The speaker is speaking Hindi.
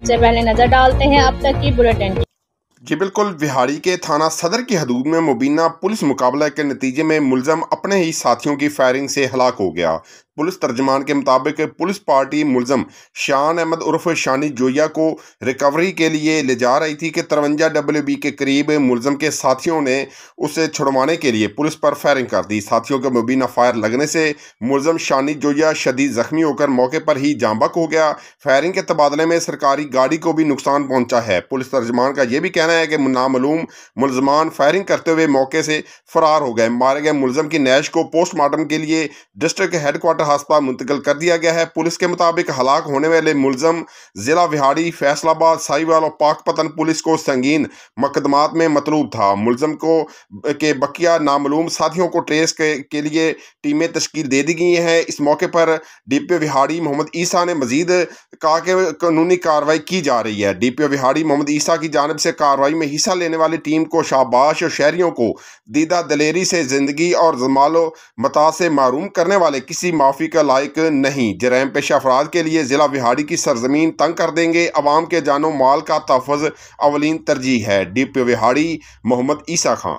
सबसे पहले नजर डालते हैं अब तक की बुलेटिन। जी बिल्कुल, विहाड़ी के थाना सदर की हदूद में मुबीना पुलिस मुकाबला के नतीजे में मुलजम अपने ही साथियों की फायरिंग से हलाक हो गया। पुलिस तर्जमान के मुताबिक पुलिस पार्टी मुलजम शान अहमद उर्फ शानी जोया को रिकवरी के लिए ले जा रही थी कि 53 WB के करीब मुलजम के साथियों ने उसे छुड़वाने के लिए पुलिस पर फायरिंग कर दी। साथियों के मुबीना फायर लगने से मुलजम शानी जोया शदीद जख्मी होकर मौके पर ही जांबक हो गया। फायरिंग के तबादले में सरकारी गाड़ी को भी नुकसान पहुंचा है। पुलिस तर्जमान का यह भी कहना है कि नामालूम मुलजमान फायरिंग करते हुए मौके से फरार हो गए। मारे गए मुलजम की नैश को पोस्टमार्टम के लिए डिस्ट्रिक्ट हेडक्वार्टर अस्पताल मुंतकिल कर दिया गया है। पुलिस के मुताबिक हलाक होने वाले मुलजम जिला विहाड़ी, फैसलाबाद, साहिवाल और पाकपतन पुलिस को संगीन मुकदमात में मतलूब था। मुलजम को के बकिया नामालूम साथियों को ट्रेस के लिए टीमें तश्कील दे दी गई हैं। इस मौके पर DPO विहाड़ी मोहम्मद ईसा ने मजीद कहा कि कानूनी कार्रवाई की जा रही है। DPO विहाड़ी मोहम्मद ईसा की जानिब से कार्रवाई में हिस्सा लेने वाली टीम को शाबाश और शहरियों को दीदा दलेरी से जिंदगी और जमालो मता से महरूम करने वाले किसी माफी का लायक नहीं। जराइम पेशा अफराद के लिए जिला विहाड़ी की सरजमीन तंग कर देंगे। अवाम के जानो माल का तहफ़्फ़ुज़ अवलीन तरजीह है। DPO विहाड़ी मोहम्मद ईसा खां।